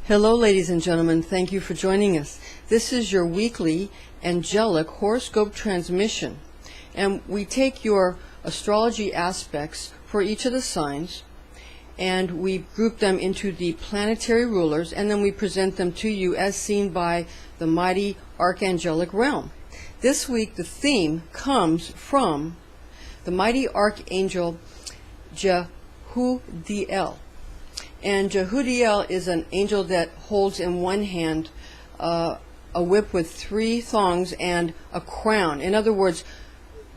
Hello, ladies and gentlemen. Thank you for joining us. This is your weekly angelic horoscope transmission, and we take your astrology aspects for each of the signs, and we group them into the planetary rulers, and then we present them to you as seen by the mighty archangelic realm. This week, the theme comes from the mighty Archangel Jehudiel. And Jehudiel is an angel that holds in one hand a whip with 3 thongs and a crown. In other words,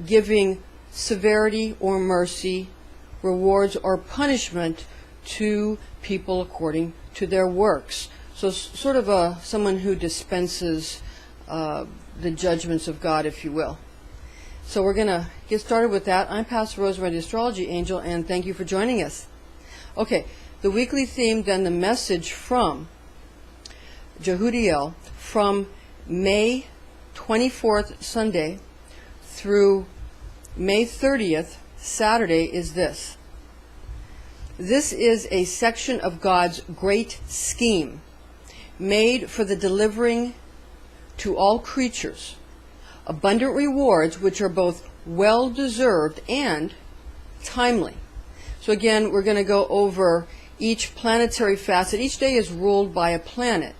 giving severity or mercy, rewards or punishment to people according to their works. So sort of someone who dispenses the judgments of God, if you will. So we're going to get started with that. I'm Pastor Rosemary, the Astrology Angel, and thank you for joining us. Okay. The weekly theme, then the message from Jehudiel from May 24th, Sunday, through May 30th, Saturday, is this. This is a section of God's great scheme, made for the delivering to all creatures abundant rewards which are both well-deserved and timely. So again, we're going to go over each planetary facet. Each day is ruled by a planet.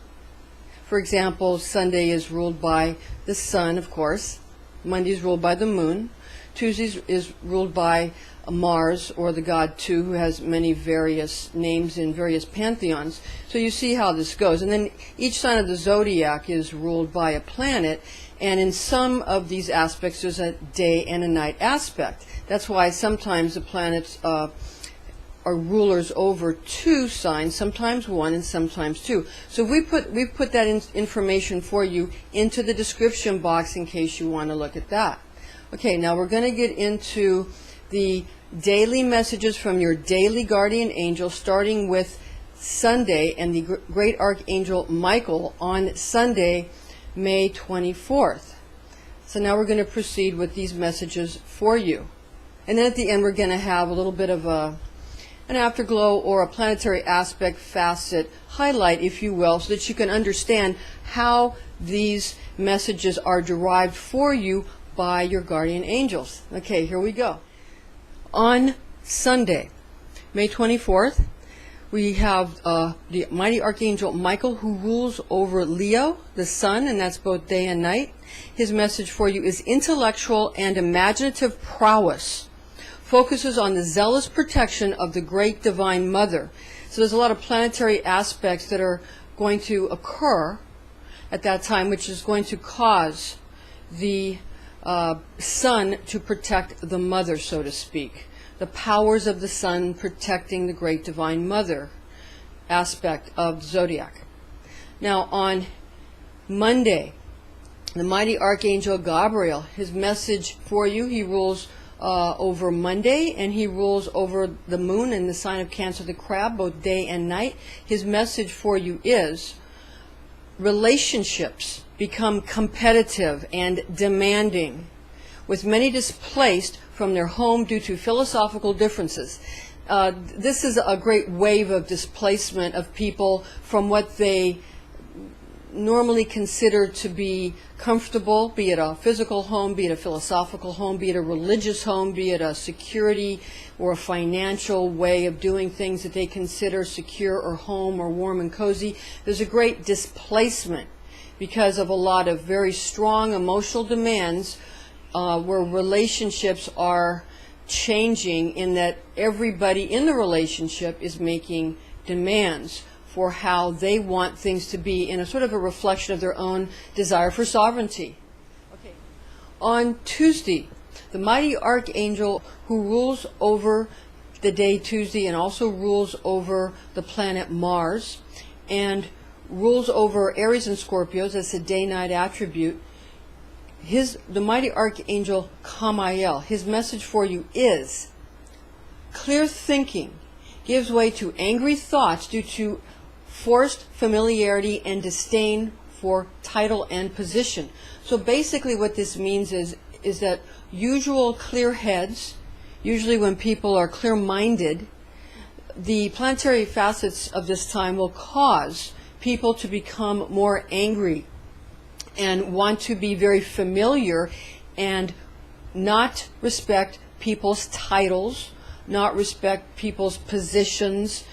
For example, Sunday is ruled by the sun, of course. Monday is ruled by the moon. Tuesday is ruled by Mars, or the god Tu, who has many various names in various pantheons. So you see how this goes. And then each sign of the zodiac is ruled by a planet. And in some of these aspects, there's a day and a night aspect. That's why sometimes the planets are rulers over 2 signs, sometimes 1 and sometimes 2. So we've put that information for you into the description box in case you want to look at that. Okay, now we're going to get into the daily messages from your daily guardian angel, starting with Sunday and the great Archangel Michael on Sunday, May 24th. So now we're going to proceed with these messages for you. And then at the end we're going to have a little bit of an afterglow or a planetary aspect facet highlight, if you will, so that you can understand how these messages are derived for you by your guardian angels. Okay, here we go. On Sunday, May 24th, we have the mighty Archangel Michael, who rules over Leo, the sun, and that's both day and night. His message for you is intellectual and imaginative prowess. Focuses on the zealous protection of the great divine mother. So there's a lot of planetary aspects that are going to occur at that time, which is going to cause the sun to protect the mother, so to speak. The powers of the sun protecting the great divine mother aspect of the zodiac. Now on Monday, the mighty Archangel Gabriel, his message for you, he rules over Monday, and he rules over the moon and the sign of Cancer, the crab, both day and night. His message for you is relationships become competitive and demanding, with many displaced from their home due to philosophical differences. This is a great wave of displacement of people from what they normally considered to be comfortable, be it a physical home, be it a philosophical home, be it a religious home, be it a security or a financial way of doing things that they consider secure or home or warm and cozy. There's a great displacement because of a lot of very strong emotional demands where relationships are changing, in that everybody in the relationship is making demands for how they want things to be, in a sort of a reflection of their own desire for sovereignty. Okay. On Tuesday, the mighty Archangel, who rules over the day Tuesday and also rules over the planet Mars and rules over Aries and Scorpios, that's a day-night attribute, the mighty Archangel Michael, his message for you is clear thinking gives way to angry thoughts due to forced familiarity and disdain for title and position. So basically what this means is that usual clear heads, usually when people are clear-minded, the planetary facets of this time will cause people to become more angry and want to be very familiar and not respect people's titles, not respect people's positions,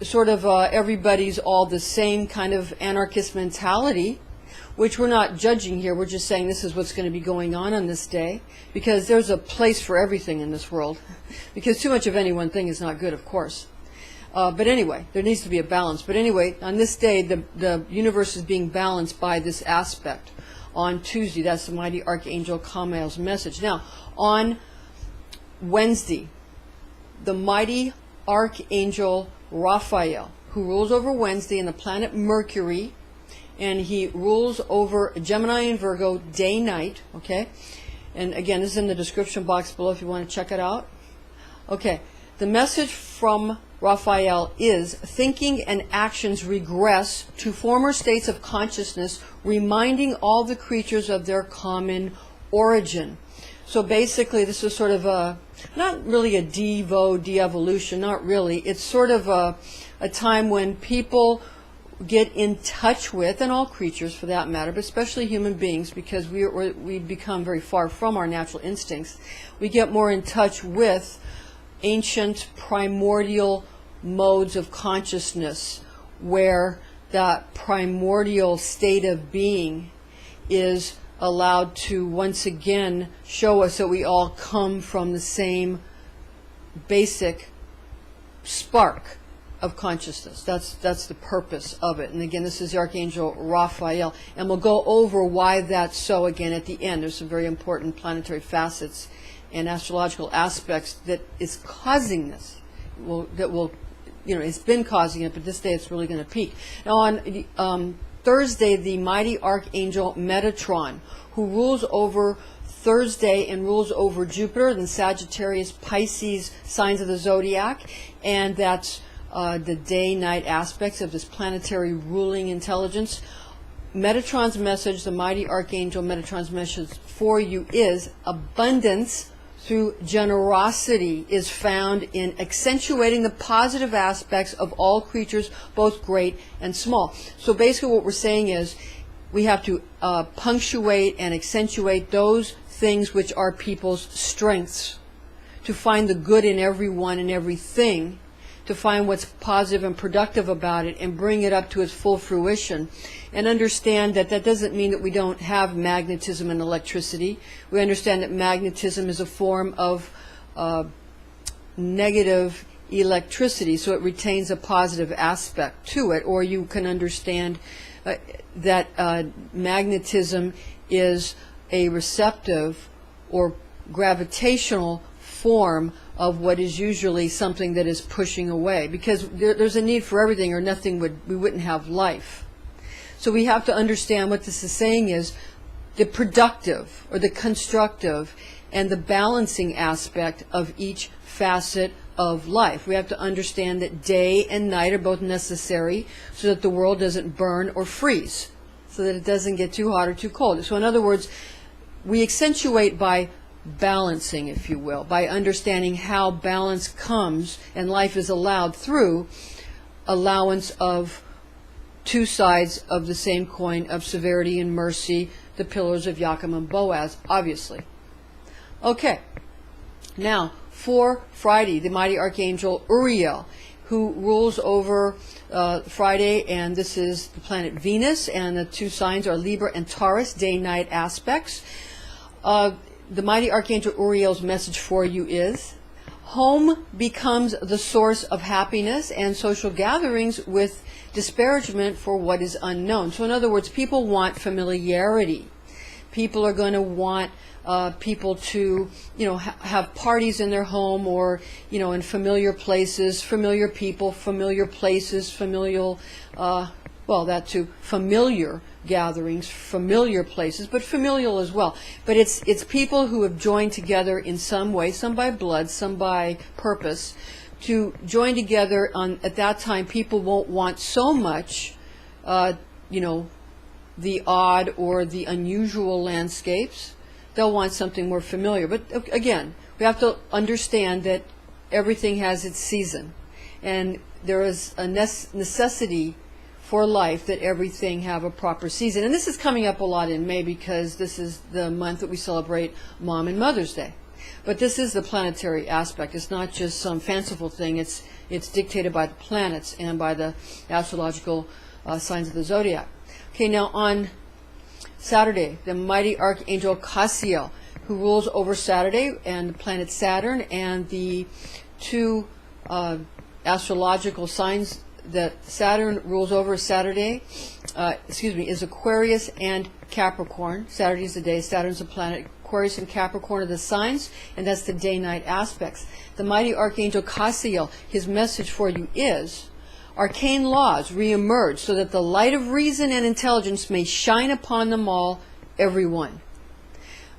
sort of everybody's all the same kind of anarchist mentality, which we're not judging here. We're just saying this is what's going to be going on this day, because there's a place for everything in this world, because too much of any one thing is not good, of course. But anyway, there needs to be a balance. But anyway, on this day, the universe is being balanced by this aspect. On Tuesday, that's the mighty Archangel Gabriel's message. Now, on Wednesday, the mighty Archangel Raphael, who rules over Wednesday and the planet Mercury, and he rules over Gemini and Virgo day-night, okay? And again, this is in the description box below if you want to check it out. Okay, the message from Raphael is thinking and actions regress to former states of consciousness, reminding all the creatures of their common origin. So basically, this is sort of not really a de-evolution, not really. It's sort of a time when people get in touch with, and all creatures for that matter, but especially human beings, because we become very far from our natural instincts. We get more in touch with ancient primordial modes of consciousness, where that primordial state of being is allowed to once again show us that we all come from the same basic spark of consciousness. That's the purpose of it. And again, this is the Archangel Raphael, and we'll go over why that's so again at the end. There's some very important planetary facets and astrological aspects that is causing this. It's been causing it, but this day it's really going to peak. Now on Thursday, the mighty Archangel Metatron, who rules over Thursday and rules over Jupiter and Sagittarius, Pisces signs of the zodiac, and that's the day-night aspects of this planetary ruling intelligence. Metatron's message, the mighty Archangel Metatron's message for you is abundance through generosity is found in accentuating the positive aspects of all creatures, both great and small. So basically what we're saying is we have to punctuate and accentuate those things which are people's strengths, to find the good in everyone and everything, to find what's positive and productive about it and bring it up to its full fruition, and understand that that doesn't mean that we don't have magnetism and electricity. We understand that magnetism is a form of negative electricity, so it retains a positive aspect to it. Or you can understand that magnetism is a receptive or gravitational form of what is usually something that is pushing away, because there's a need for everything, or we wouldn't have life. So we have to understand what this is saying is the productive or the constructive and the balancing aspect of each facet of life. We have to understand that day and night are both necessary so that the world doesn't burn or freeze, so that it doesn't get too hot or too cold. So in other words, we accentuate by balancing, if you will, by understanding how balance comes and life is allowed through allowance of two sides of the same coin of severity and mercy, the pillars of Joachim and Boaz, obviously. Okay, now for Friday, the mighty Archangel Uriel, who rules over Friday, and this is the planet Venus, and the two signs are Libra and Taurus, day-night aspects. The mighty Archangel Uriel's message for you is, home becomes the source of happiness and social gatherings with disparagement for what is unknown. So in other words, people want familiarity. People are going to want people to, have parties in their home, or, in familiar places, familiar people, familiar places, familial, that too, familiar gatherings, familiar places, but familial as well. But it's people who have joined together in some way, some by blood, some by purpose, to join together. At that time, people won't want so much, the odd or the unusual landscapes. They'll want something more familiar. But again, we have to understand that everything has its season, and there is a necessity for life, that everything have a proper season. And this is coming up a lot in May because this is the month that we celebrate Mom and Mother's Day. But this is the planetary aspect. It's not just some fanciful thing. It's dictated by the planets and by the astrological signs of the zodiac. Okay, now on Saturday, the mighty Archangel Gabriel, who rules over Saturday and the planet Saturn, and the two astrological signs that Saturn rules over Saturday, is Aquarius and Capricorn. Saturday is the day, Saturn's the planet. Aquarius and Capricorn are the signs, and that's the day-night aspects. The mighty Archangel Gabriel, his message for you is, arcane laws reemerge so that the light of reason and intelligence may shine upon them all, everyone.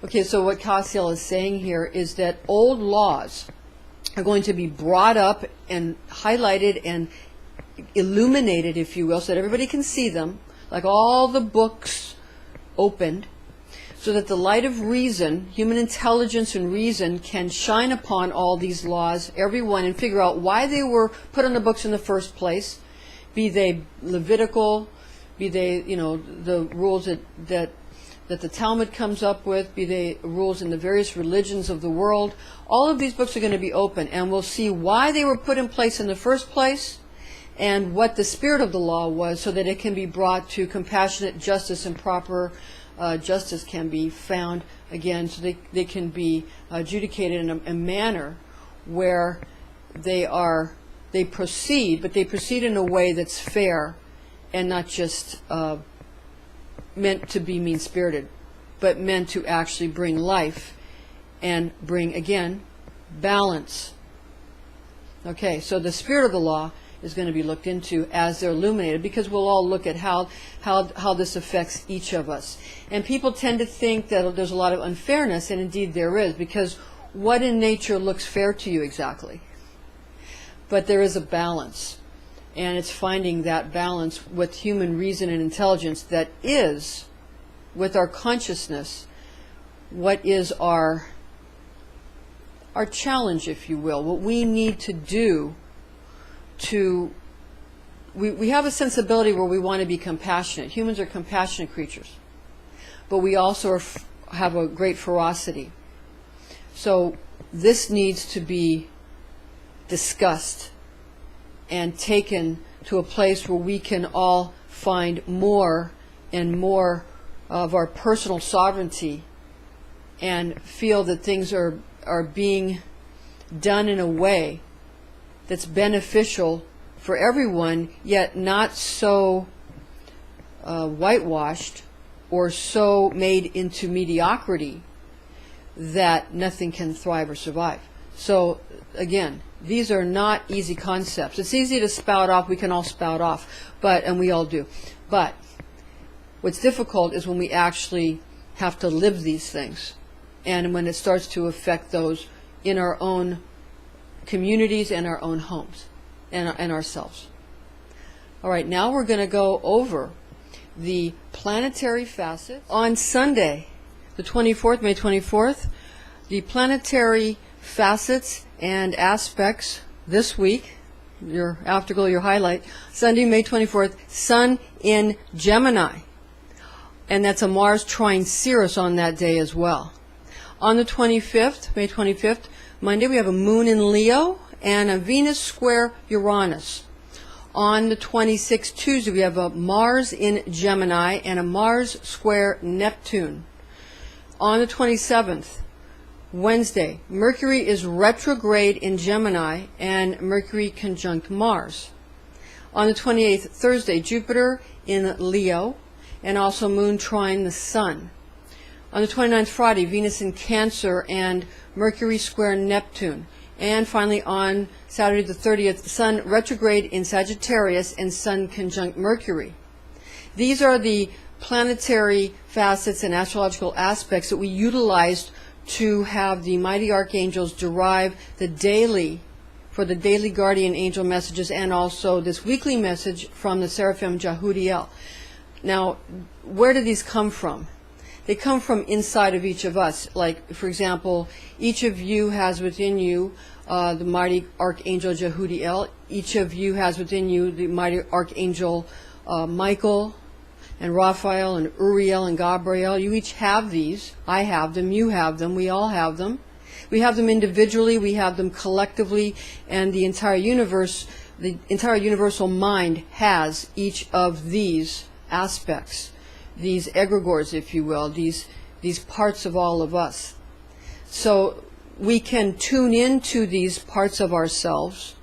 Okay, so what Gabriel is saying here is that old laws are going to be brought up and highlighted and illuminated, if you will, so that everybody can see them, like all the books opened, so that the light of reason, human intelligence and reason, can shine upon all these laws, everyone, and figure out why they were put on the books in the first place, be they Levitical, be they, the rules that the Talmud comes up with, be they rules in the various religions of the world. All of these books are going to be open, and we'll see why they were put in place in the first place, and what the spirit of the law was, so that it can be brought to compassionate justice, and proper justice can be found again, so they can be adjudicated in a manner where they proceed, but they proceed in a way that's fair and not just meant to be mean-spirited, but meant to actually bring life and bring, again, balance. Okay, so the spirit of the law is going to be looked into as they're illuminated, because we'll all look at how this affects each of us. And people tend to think that there's a lot of unfairness, and indeed there is, because what in nature looks fair to you exactly? But there is a balance, and it's finding that balance with human reason and intelligence that is, with our consciousness, what is our challenge, if you will, what we need to do we have a sensibility where we want to be compassionate. Humans are compassionate creatures, but we also have a great ferocity. So this needs to be discussed and taken to a place where we can all find more and more of our personal sovereignty and feel that things are being done in a way that's beneficial for everyone, yet not so whitewashed or so made into mediocrity that nothing can thrive or survive. So again, these are not easy concepts. It's easy to spout off. We can all spout off, and we all do. But what's difficult is when we actually have to live these things, and when it starts to affect those in our own communities and our own homes and ourselves. All right, now we're going to go over the planetary facets. On Sunday, the 24th, May 24th, the planetary facets and aspects this week, your afterglow, your highlight, Sunday, May 24th, Sun in Gemini. And that's a Mars trine Ceres on that day as well. On the 25th, May 25th, Monday, we have a Moon in Leo and a Venus square Uranus. On the 26th, Tuesday, we have a Mars in Gemini and a Mars square Neptune. On the 27th, Wednesday, Mercury is retrograde in Gemini and Mercury conjunct Mars. On the 28th, Thursday, Jupiter in Leo and also Moon trine the Sun. On the 29th, Friday, Venus in Cancer and Mercury square Neptune. And finally, on Saturday the 30th, Sun retrograde in Sagittarius and Sun conjunct Mercury. These are the planetary facets and astrological aspects that we utilized to have the mighty archangels derive the daily guardian angel messages, and also this weekly message from the Seraphim Jehudiel. Now, where do these come from? They come from inside of each of us. Like, for example, each of you has within you the mighty Archangel Jehudiel. Each of you has within you the mighty Archangel Michael and Raphael and Uriel and Gabriel. You each have these. I have them. You have them. We all have them. We have them individually. We have them collectively. And the entire universe, the entire universal mind has each of these aspects, these egregores, if you will, these parts of all of us. So we can tune into these parts of ourselves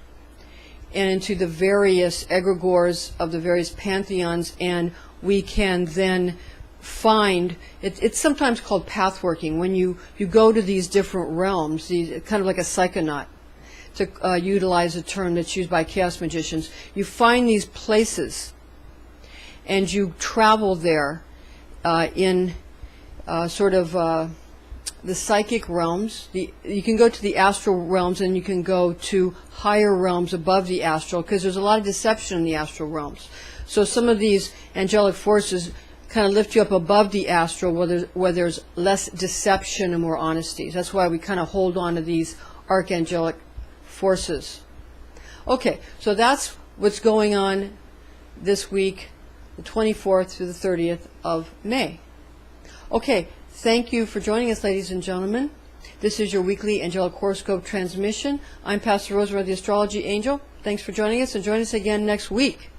and into the various egregores of the various pantheons, and we can then find, it's sometimes called pathworking, when you go to these different realms, kind of like a psychonaut, to utilize a term that's used by chaos magicians. You find these places and you travel there in sort of the psychic realms. You can go to the astral realms, and you can go to higher realms above the astral, because there's a lot of deception in the astral realms. So some of these angelic forces kind of lift you up above the astral, where there's less deception and more honesty. That's why we kind of hold on to these archangelic forces. Okay, so that's what's going on this week, the 24th through the 30th of May. Okay, thank you for joining us, ladies and gentlemen. This is your weekly angelic horoscope transmission. I'm Pastor Rosemary, the Astrology Angel. Thanks for joining us, and join us again next week.